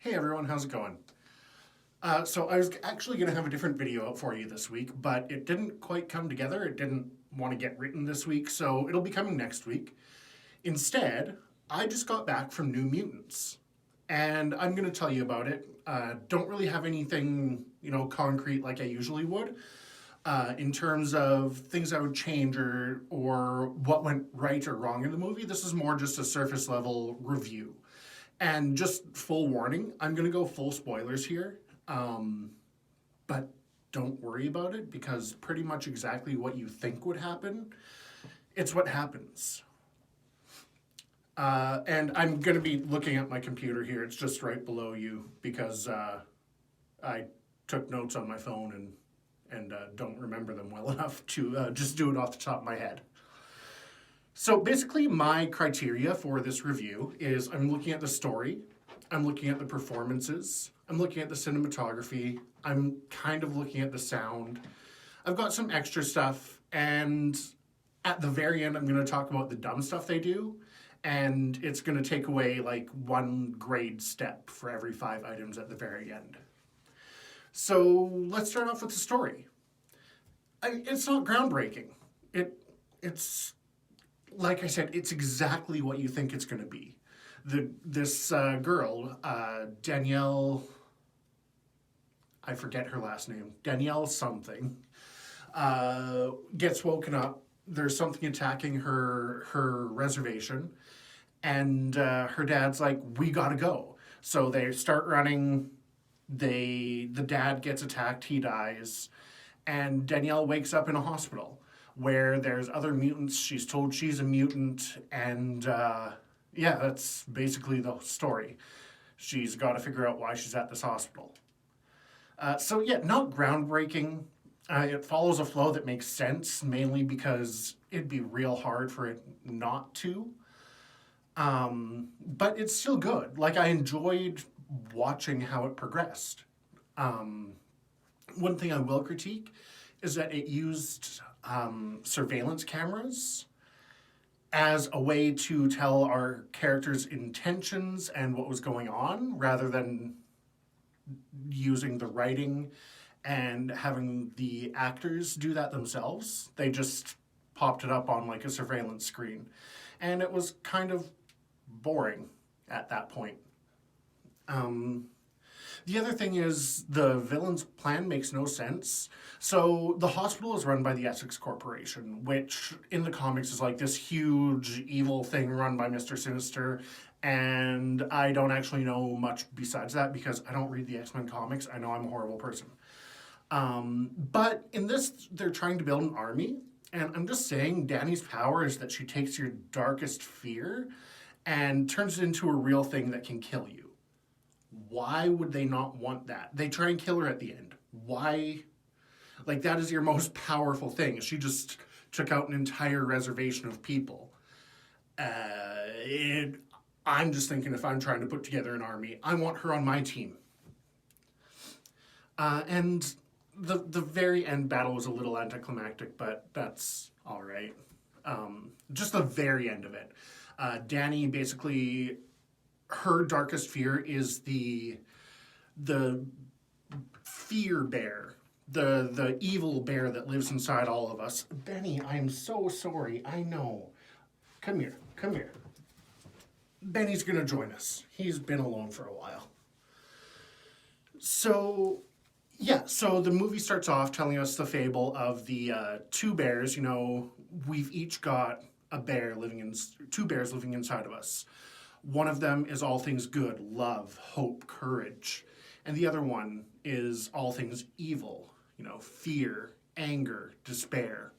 Hey everyone, how's it going? So I was actually going to have a different video out for you this week, but it didn't quite come together. It didn't want to get written this week, so it'll be coming next week. Instead, I just got back from New Mutants, and I'm going to tell you about it. Don't really have anything, concrete like I usually would. In terms of things I would change or what went right or wrong in the movie, this is more just a surface level review. And just full warning, I'm going to go full spoilers here. But don't worry about it because pretty much exactly what you think would happen, it's what happens. And I'm going to be looking at my computer here. It's just right below you because I took notes on my phone and don't remember them well enough to just do it off the top of my head. So basically, my criteria for this review is I'm looking at the story, I'm looking at the performances, I'm looking at the cinematography, I'm kind of looking at the sound. I've got some extra stuff, and at the very end, I'm going to talk about the dumb stuff they do, and it's going to take away like one grade step for every 5 items at the very end. So let's start off with the story. It's not groundbreaking. It's like I said, it's exactly what you think it's going to be. This girl, Danielle, I forget her last name, Danielle something, gets woken up. There's something attacking her reservation, and her dad's like, "We gotta go." So they start running. The dad gets attacked. He dies, and Danielle wakes up in a hospital where there's other mutants. She's told she's a mutant, and yeah, that's basically the story. She's got to figure out why she's at this hospital. So yeah, not groundbreaking. It follows a flow that makes sense, mainly because it'd be real hard for it not to. But it's still good. Like, I enjoyed watching how it progressed. One thing I will critique is that it used surveillance cameras as a way to tell our characters' intentions and what was going on, rather than using the writing and having the actors do that themselves. They just popped it up on like a surveillance screen. And it was kind of boring at that point. The other thing is the villain's plan makes no sense. So the hospital is run by the Essex Corporation, which in the comics is like this huge evil thing run by Mr. Sinister. And I don't actually know much besides that because I don't read the X-Men comics. I know I'm a horrible person. But in this, they're trying to build an army. And I'm just saying, Dani's power is that she takes your darkest fear and turns it into a real thing that can kill you. Why would they not want that? They try and kill her at the end. Why? Like, that is your most powerful thing. She just took out an entire reservation of people. I'm just thinking, if I'm trying to put together an army, I want her on my team. And the very end battle was a little anticlimactic, but that's all right. Just the very end of it. Dani basically, her darkest fear is the fear bear, the evil bear that lives inside all of us. Benny, I am so sorry. I know. Come here. Benny's gonna join us. He's been alone for a while. So the movie starts off telling us the fable of the two bears. We've each got two bears living inside of us. One of them is all things good, love, hope, courage. And the other one is all things evil, fear, anger, despair.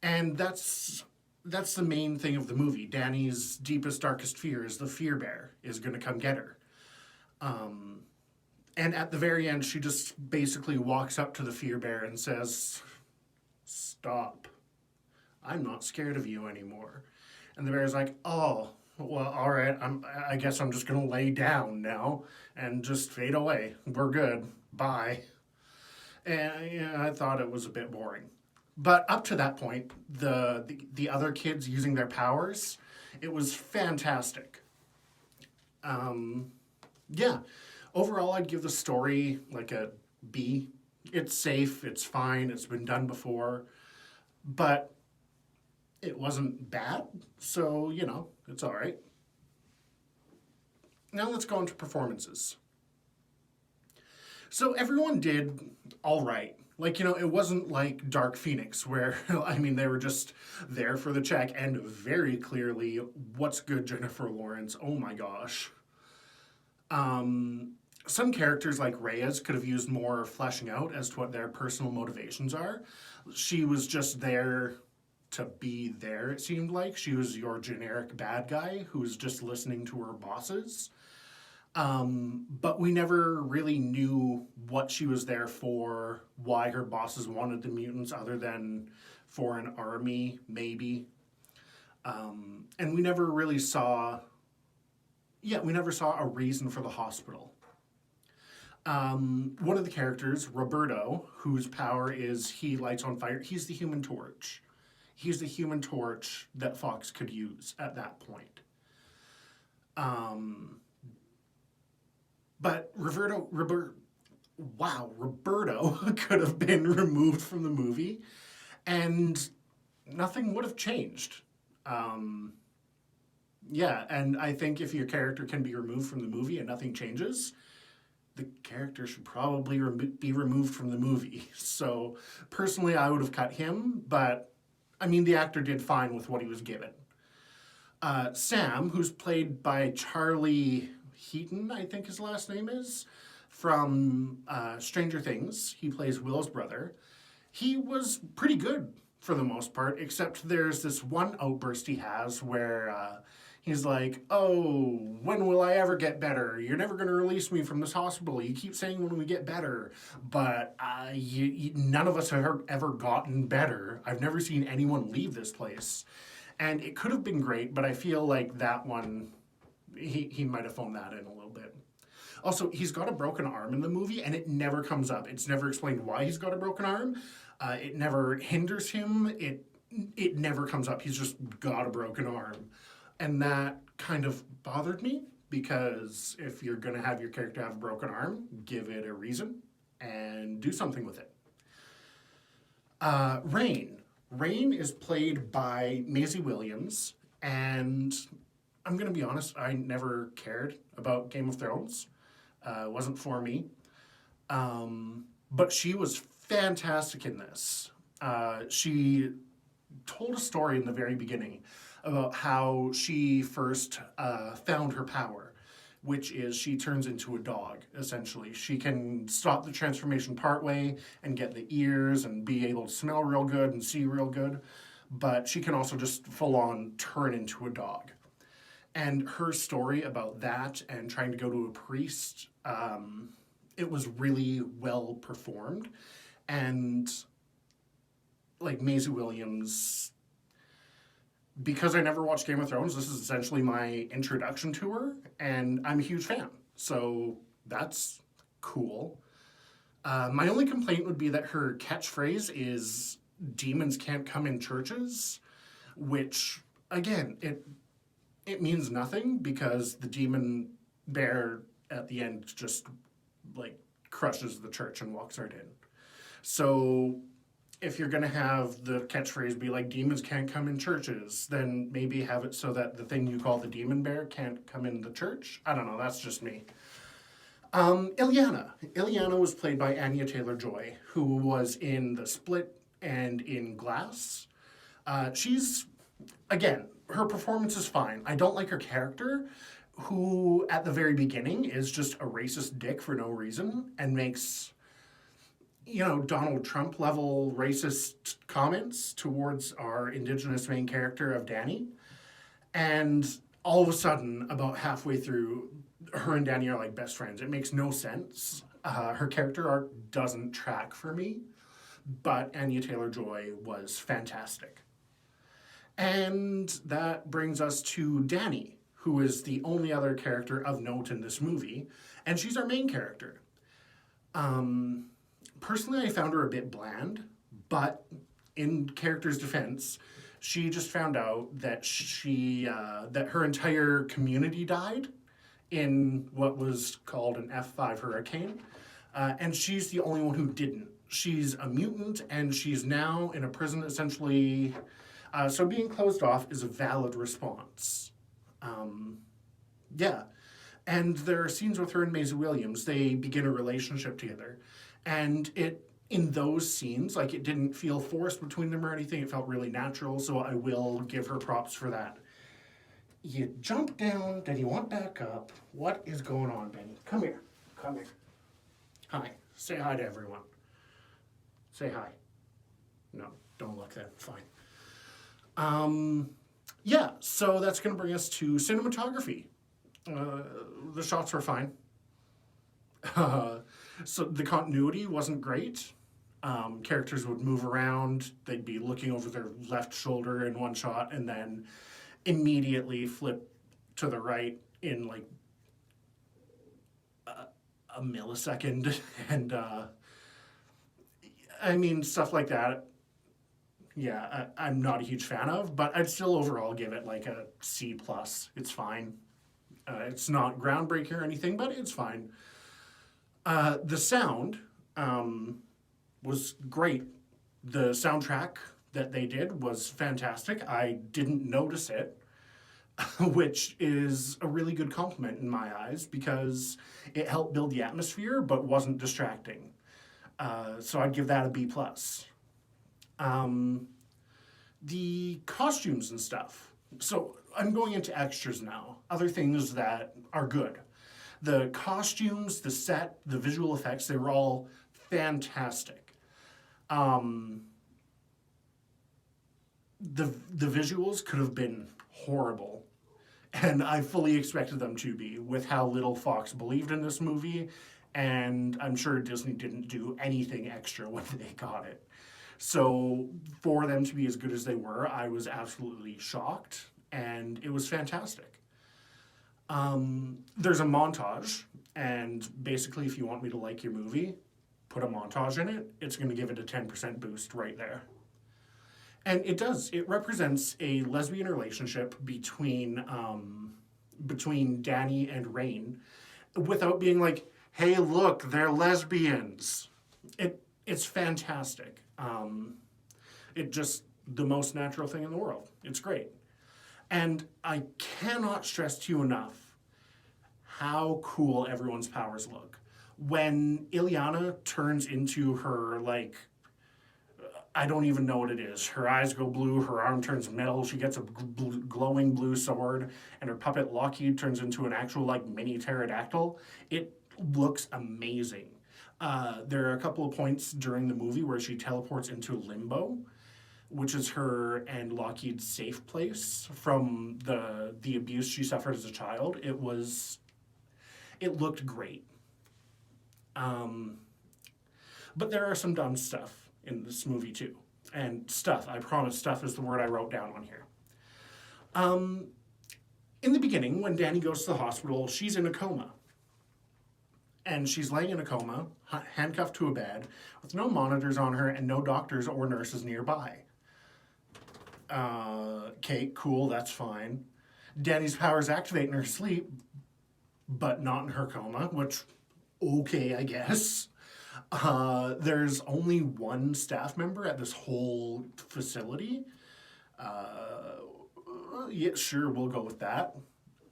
And that's the main thing of the movie. Dani's deepest, darkest fear is the fear bear is going to come get her. And at the very end, she just basically walks up to the fear bear and says, "Stop. I'm not scared of you anymore." And the bear's like, "Oh, well, all right, I guess I'm just going to lay down now and just fade away. We're good. Bye." And I thought it was a bit boring. But up to that point, the other kids using their powers, it was fantastic. Yeah. Overall, I'd give the story like a B. It's safe, it's fine, it's been done before, but it wasn't bad, so, it's all right. Now let's go into performances. So everyone did all right. Like, it wasn't like Dark Phoenix, where, I mean, they were just there for the check, and very clearly, what's good, Jennifer Lawrence? Oh my gosh. Some characters like Reyes could have used more fleshing out as to what their personal motivations are. She was just there to be there, it seemed like. She was your generic bad guy who was just listening to her bosses. But we never really knew what she was there for, why her bosses wanted the mutants other than for an army, maybe. And we never really saw, we never saw a reason for the hospital. One of the characters, Roberto, whose power is he lights on fire, he's the Human Torch. He's the Human Torch that Fox could use at that point. But Roberto could have been removed from the movie, and nothing would have changed. Yeah, and I think if your character can be removed from the movie and nothing changes, the character should probably be removed from the movie. So personally, I would have cut him, but I mean, the actor did fine with what he was given. Sam, who's played by Charlie Heaton, I think his last name is, from Stranger Things. He plays Will's brother. He was pretty good for the most part, except there's this one outburst he has where he's like, "Oh, when will I ever get better? You're never going to release me from this hospital. You keep saying when we get better, but none of us have ever gotten better. I've never seen anyone leave this place." And it could have been great, but I feel like that one, he might have phoned that in a little bit. Also, he's got a broken arm in the movie, and it never comes up. It's never explained why he's got a broken arm. It never hinders him. It never comes up. He's just got a broken arm. And that kind of bothered me, because if you're going to have your character have a broken arm, give it a reason and do something with it. Rain. Rain is played by Maisie Williams, and I'm going to be honest, I never cared about Game of Thrones. It wasn't for me. But she was fantastic in this. She told a story in the very beginning about how she first found her power, which is she turns into a dog, essentially. She can stop the transformation partway and get the ears and be able to smell real good and see real good, but she can also just full-on turn into a dog. And her story about that and trying to go to a priest, it was really well performed. And like Maisie Williams, because I never watched Game of Thrones, this is essentially my introduction to her, and I'm a huge fan. So that's cool. My only complaint would be that her catchphrase is "demons can't come in churches," which, again, it means nothing, because the demon bear at the end just like crushes the church and walks right in. So if you're going to have the catchphrase be like "demons can't come in churches," then maybe have it so that the thing you call the demon bear can't come in the church. I don't know, that's just me. Ileana was played by Anya Taylor-Joy, who was in The Split and in Glass. She's, again, her performance is fine. I don't like her character, who at the very beginning is just a racist dick for no reason and makes, Donald Trump level racist comments towards our Indigenous main character of Danny. And all of a sudden, about halfway through, her and Danny are like best friends. It makes no sense. Her character arc doesn't track for me, but Anya Taylor-Joy was fantastic. And that brings us to Danny, who is the only other character of note in this movie, and she's our main character. Personally, I found her a bit bland, but in character's defense, she just found out that that her entire community died in what was called an F5 hurricane, and she's the only one who didn't. She's a mutant, and she's now in a prison essentially. So being closed off is a valid response. Yeah. And there are scenes with her and Maisie Williams. They begin a relationship together. And in those scenes, like, it didn't feel forced between them or anything. It felt really natural, so I will give her props for that. You jump down, then you want back up. What is going on, Benny? Come here. Come here. Hi. Say hi to everyone. Say hi. No, don't look then. Fine. Yeah, so that's going to bring us to cinematography. The shots were fine. So the continuity wasn't great. Characters would move around. They'd be looking over their left shoulder in one shot and then immediately flip to the right in like a millisecond. And I mean, stuff like that. Yeah, I'm not a huge fan of, but I'd still overall give it like a C+. It's fine. It's not groundbreaking or anything, but it's fine. The sound was great. The soundtrack that they did was fantastic. I didn't notice it, which is a really good compliment in my eyes because it helped build the atmosphere but wasn't distracting. So I'd give that a B+. The costumes and stuff. So I'm going into extras now, other things that are good. The costumes, the set, the visual effects, they were all fantastic. The visuals could have been horrible, and I fully expected them to be with how little Fox believed in this movie, and I'm sure Disney didn't do anything extra when they got it. So for them to be as good as they were, I was absolutely shocked, and it was fantastic. There's a montage, and basically if you want me to like your movie, put a montage in it. It's going to give it a 10% boost right there. And it does. It represents a lesbian relationship between Danny and Rain without being like, hey, look, they're lesbians. It's fantastic. It just the most natural thing in the world. It's great. And I cannot stress to you enough how cool everyone's powers look. When Ileana turns into her, like, I don't even know what it is. Her eyes go blue, her arm turns metal, she gets a glowing blue sword, and her puppet Lockheed turns into an actual, like, mini pterodactyl. It looks amazing. There are a couple of points during the movie where she teleports into limbo, which is her and Lockheed's safe place from the abuse she suffered as a child. It looked great. But there are some dumb stuff in this movie too. And stuff, I promise stuff is the word I wrote down on here. In the beginning, when Danny goes to the hospital, she's in a coma. And she's laying in a coma, handcuffed to a bed, with no monitors on her and no doctors or nurses nearby. Okay, cool, that's fine. Danny's powers activate in her sleep, but not in her coma, which, okay, I guess. There's only one staff member at this whole facility. Yeah, sure, we'll go with that.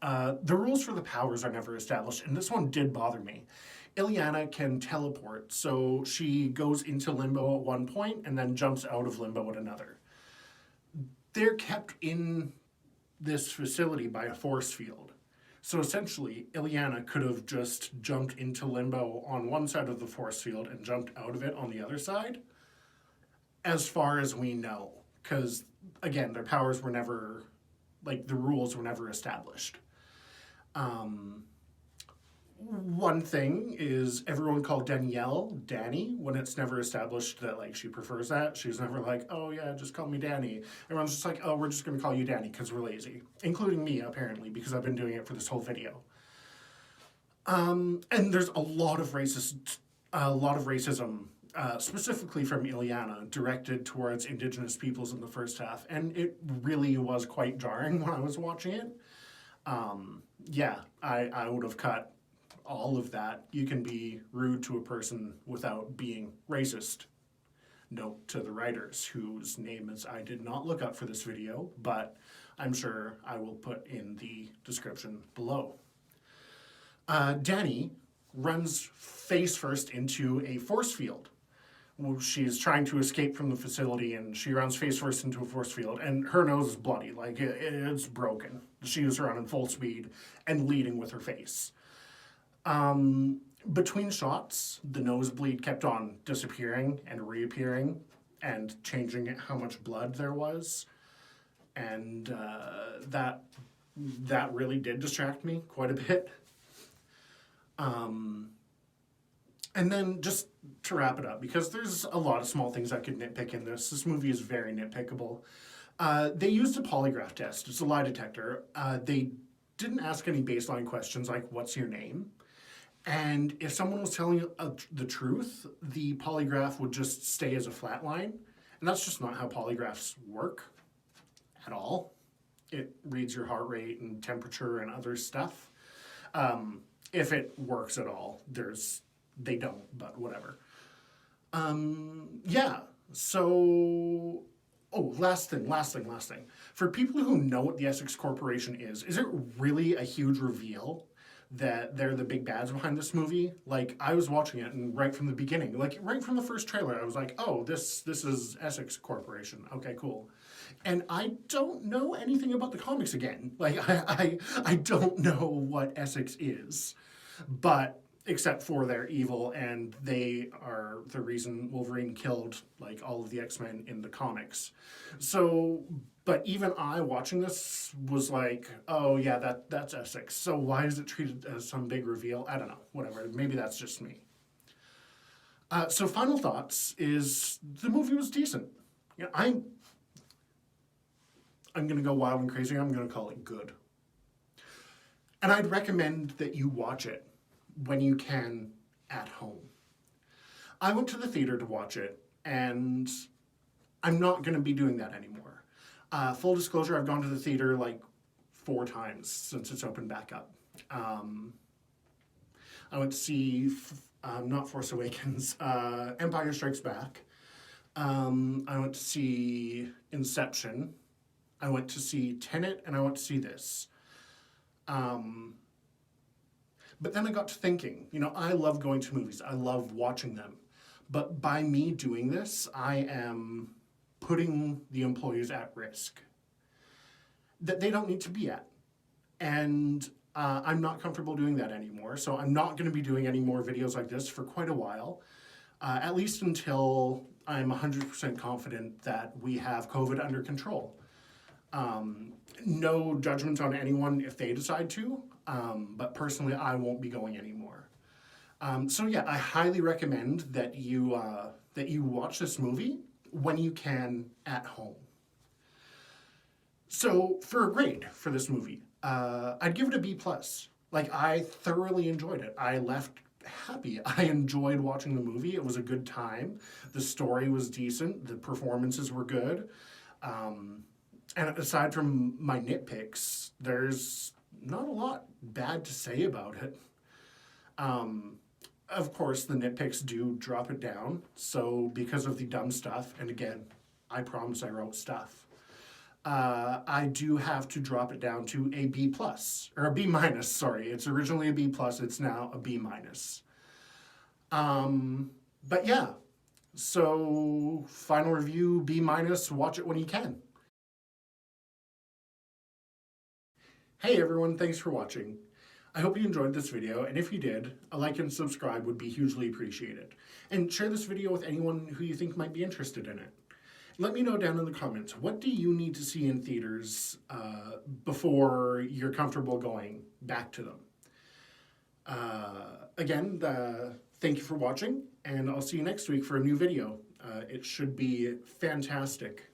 The rules for the powers are never established, and this one did bother me. Ileana can teleport, so she goes into limbo at one point and then jumps out of limbo at another. They're kept in this facility by a force field. So essentially, Ileana could have just jumped into limbo on one side of the force field and jumped out of it on the other side, as far as we know. Because, again, their powers were never, like, the rules were never established. One thing is everyone called Danielle Danny when it's never established that, like, she prefers that. She's never like, oh yeah, just call me Danny. Everyone's just like, oh, we're just gonna call you Danny because we're lazy. Including me, apparently, because I've been doing it for this whole video. And there's a lot of racism, specifically from Ileana, directed towards Indigenous peoples in the first half. And it really was quite jarring when I was watching it. Yeah, I would have cut all of that. You can be rude to a person without being racist. Note to the writers, whose name is I did not look up for this video, but I'm sure I will put in the description below. Danny runs face first into a force field. She's trying to escape from the facility, and she runs face first into a force field, and her nose is bloody, like it's broken. She is running full speed and leading with her face. Between shots, the nosebleed kept on disappearing and reappearing and changing how much blood there was. And that really did distract me quite a bit. And then just to wrap it up, because there's a lot of small things I could nitpick in this. This movie is very nitpickable. They used a polygraph test. It's a lie detector. They didn't ask any baseline questions like, what's your name? And if someone was telling the truth, the polygraph would just stay as a flat line. And that's just not how polygraphs work at all. It reads your heart rate and temperature and other stuff. If it works at all, they don't, but whatever. Yeah, so, oh, last thing. For people who know what the Essex Corporation is it really a huge reveal that they're the big bads behind this movie? Like, I was watching it, and right from the beginning, like, right from the first trailer, I was like, oh, this is Essex Corporation. Okay, cool. And I don't know anything about the comics again. Like, I don't know what Essex is. But except for they're evil, and they are the reason Wolverine killed, like, all of the X-Men in the comics. So, but even I, watching this, was like, oh yeah, that's Essex. So why is it treated as some big reveal? I don't know, whatever. Maybe that's just me. So final thoughts is the movie was decent. You know, I'm going to go wild and crazy. I'm going to call it good. And I'd recommend that you watch it when you can at home. I went to the theater to watch it, and I'm not going to be doing that anymore. Full disclosure, I've gone to the theater like 4 times since it's opened back up. I went to see, not Force Awakens, Empire Strikes Back. I went to see Inception. I went to see Tenet, and I went to see this. But then I got to thinking, you know, I love going to movies. I love watching them. But by me doing this, I am putting the employees at risk that they don't need to be at. And I'm not comfortable doing that anymore. So I'm not going to be doing any more videos like this for quite a while, at least until I'm 100% confident that we have COVID under control. No judgment on anyone if they decide to, but personally, I won't be going anymore. So yeah, I highly recommend that you watch this movie when you can at home. So for a grade for this movie, I'd give it a B+. Like, I thoroughly enjoyed it. I left happy. I enjoyed watching the movie. It was a good time. The story was decent. The performances were good. And aside from my nitpicks, there's not a lot bad to say about it. Of course, the nitpicks do drop it down. So because of the dumb stuff, and again, I promise I wrote stuff, I do have to drop it down to a B+, or a B-, sorry. It's originally a B+, it's now a B-. But yeah, so final review, B-, watch it when you can. Hey everyone, thanks for watching. I hope you enjoyed this video, and if you did, a like and subscribe would be hugely appreciated. And share this video with anyone who you think might be interested in it. Let me know down in the comments, what do you need to see in theaters before you're comfortable going back to them? Again, thank you for watching, and I'll see you next week for a new video. It should be fantastic.